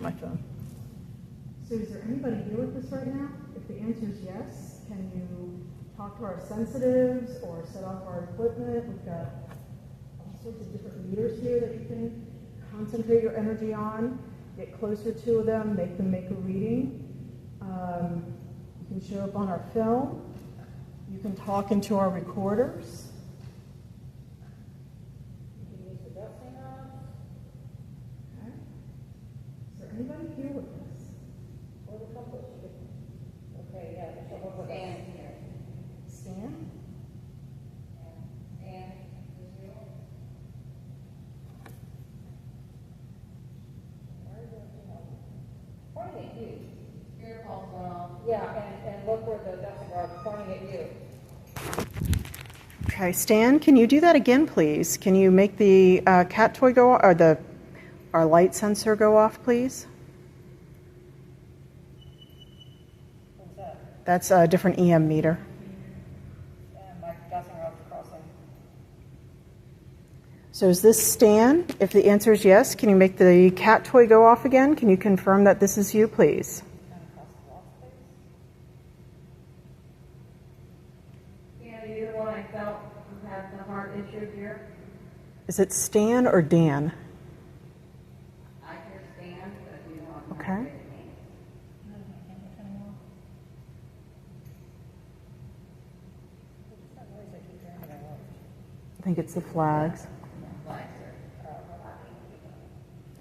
my phone. So is there anybody here with us right now? If the answer is yes, can you talk to our sensitives or set off our equipment? We've got all sorts of different meters here that you can concentrate your energy on, get closer to them, make them make a reading. You can show up on our film. You can talk into our recorders. You can use the dusting knob. Okay. Is there anybody here with us? Or the couple? Okay, yeah. Stan here. Stan? Stan is here. Pointing at you. Your pulse going off. Yeah, and look where the dusting rod is pointing at you. Okay, Stan, can you do that again, please? Can you make the cat toy go off, or our light sensor go off, please? What's that? That's a different EM meter. And my dusting rod's crossing. So is this Stan? If the answer is yes, can you make the cat toy go off again? Can you confirm that this is you, please? Is it Stan or Dan? I hear Stan, but you know. Okay. I think it's the flags.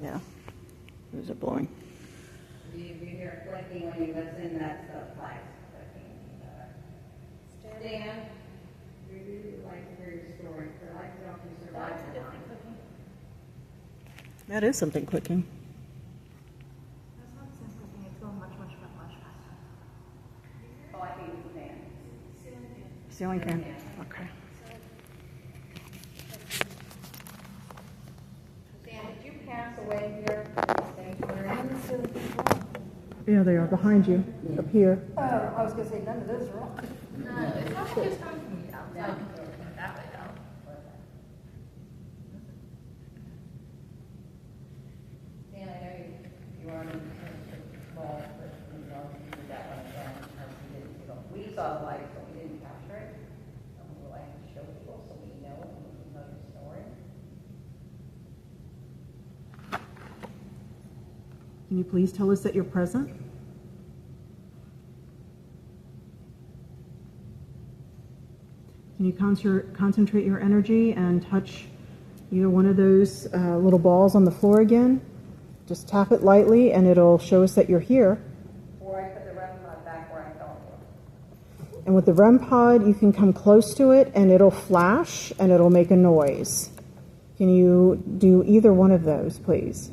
Yeah. Those are blowing. You hear clicking when you listen, that's the flags clicking. Stan, we really like to hear your story. I like to know if you survived or not. That is something clicking. That's not something clicking. It's going much faster. Oh, I think it's Stan. Ceiling fan. Okay. Stan, did you pass away here? Yeah, they are behind you, up here. I was going to say none of those are on. No, it's not like it's coming from the outside. That way, though. Dan, I know you weren't in the small, but you know, you did that one again. We saw the lights, but we didn't capture it. We like to show people so we know and we can know your story. Can you please tell us that you're present? Can you concentrate your energy and touch either one of those little balls on the floor again? Just tap it lightly and it'll show us that you're here. Or I put the REM pod back where I fell. And with the REM pod, you can come close to it and it'll flash and it'll make a noise. Can you do either one of those, please?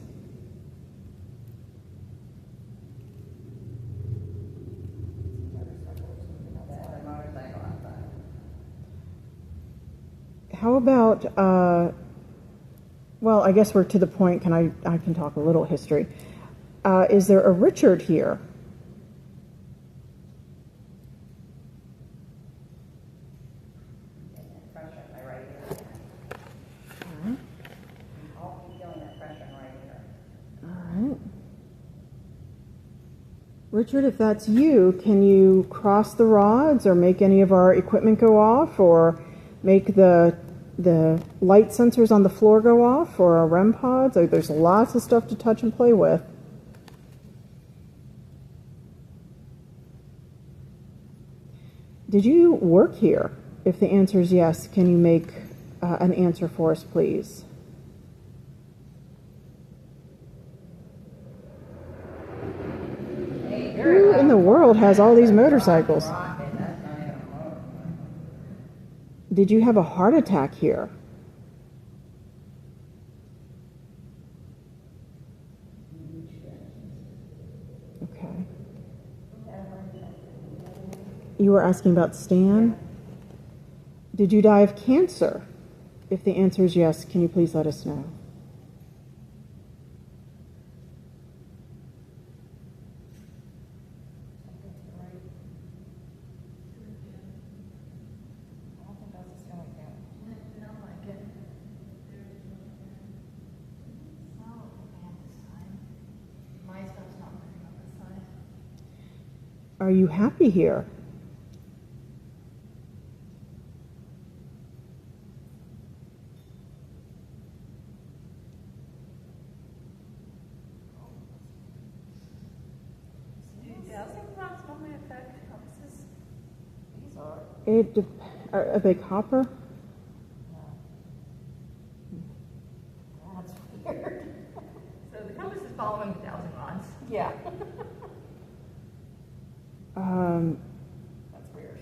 How about, well, I guess we're to the point, I can talk a little history. Is there a Richard here? Pressure in my right ear. I'll keep feeling that pressure in my right ear. All right. Richard, if that's you, can you cross the rods or make any of our equipment go off or make the light sensors on the floor go off or our REM pods? There's lots of stuff to touch and play with. Did you work here? If the answer is yes, can you make an answer for us, please? Who in the world has all these motorcycles? Did you have a heart attack here? Okay. You were asking about Stan? Did you die of cancer? If the answer is yes, can you please let us know? Are you happy here? Do dowsing rods normally affect compasses? These are, Are they copper? that's weird. So the compass is following the dowsing rods. Yeah. Um, That's weird.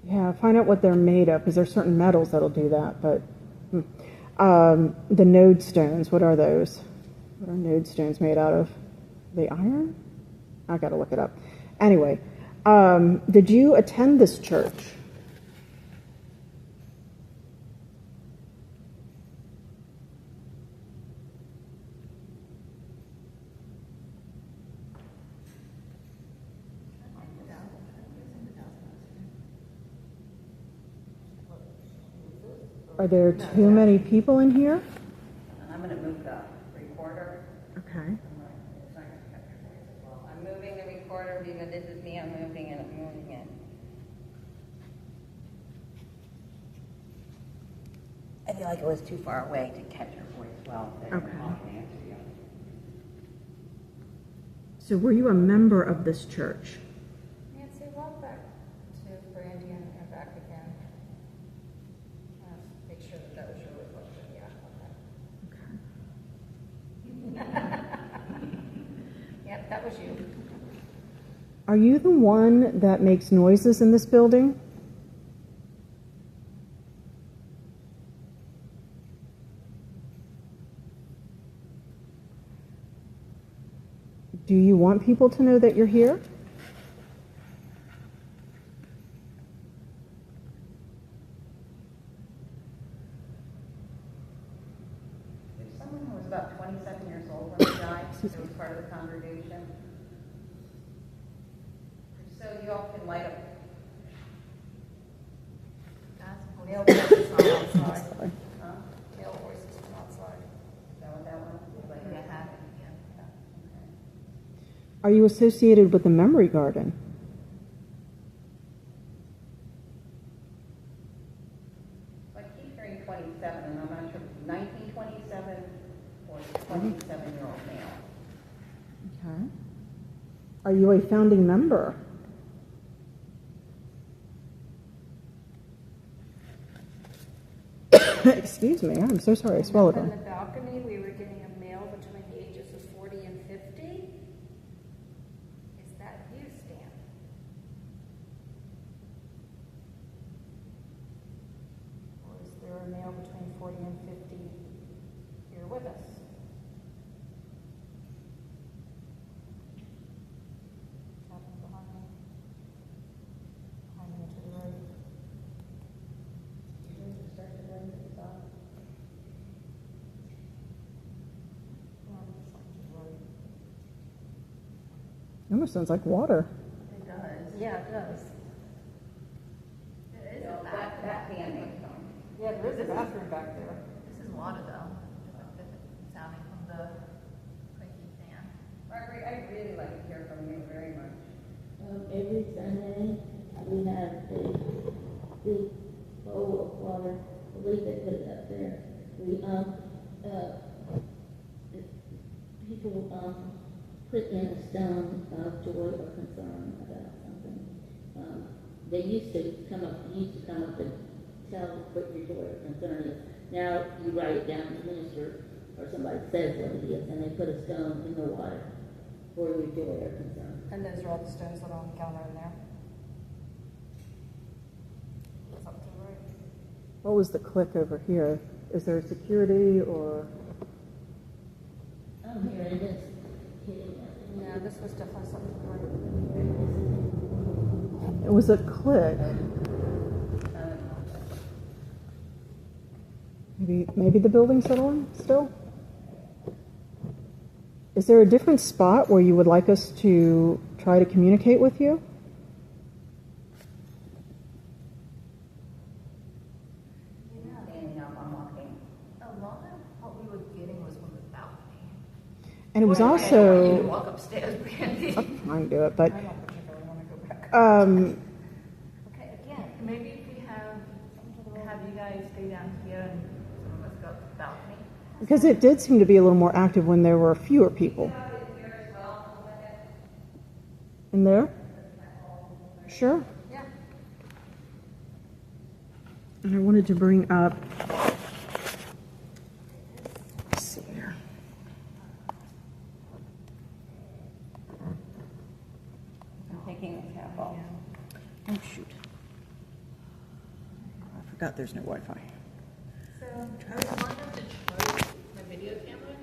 yeah, find out what they're made of, because there's certain metals that'll do that. But the node stones, what are those? What are node stones made out of? Are they iron? I got to look it up. Anyway, did you attend this church? Are there too many people in here? And I'm gonna move the recorder. Okay. It's not gonna capture voice as well. I'm moving the recorder, because this is me, I'm moving it, I'm moving it. I feel like it was too far away to catch her voice well. They're Okay. not gonna answer you. So were you a member of this church? Nancy, walk back to Brandy and back again. Make sure that was your reflection, yeah. Yep, that was you. Are you the one that makes noises in this building? Do you want people to know that you're here? There's someone who was about 27 years old when he died, who was part of the congregation. So you all can light up. Male voices from outside. Sorry. Huh? Male voices from outside. Is that what that one? Like, Yeah. Okay. Are you associated with the memory garden? So I keep hearing 27, and I'm not sure if it's 1927 or 27-year-old male. Okay. Are you a founding member? Excuse me, I'm so sorry, I swallowed From one. the balcony, we were getting a male between the ages of 40 and 50. Is that you, Stan? Or is there a male between 40 and 50 here with us? Happening behind me. Behind me to the right. It almost sounds like water. It does. Yeah, it does. There is No, a that bathroom. can make some. Yeah, there is a bathroom back there. This is water though, sounding from the cranky fan. Margaret, I'd really like to hear from you very much. Every Sunday, we have a big bowl of water. I believe they put it up there. We, people, put in a stone of joy or concern about something. They used to come up and tell what your joy or concern is. Now, you write it down, the minister or somebody says what it is, and they put a stone in the water for your joy or concern. And those are all the stones that are on the counter in there. It's up to the right. What was the click over here? Is there security or? Oh, here it is. Yeah, this was definitely something to the right. It was a click. Maybe the building's settling still? Is there a different spot where you would like us to try to communicate with you? Standing up, I'm walking. A lot of what we were getting was from the balcony. And it was I don't want you to also, walk upstairs, Brandy. I can do it, but I don't particularly want to go Okay, again, maybe if we have you guys stay down here and some of us go up to the balcony. because it did seem to be a little more active when there were fewer people. In there? Sure. Yeah. And I wanted to bring up, let's see here. I'm taking the cap off. Oh, shoot. I forgot there's no Wi-Fi. So I was long enough to charge my video camera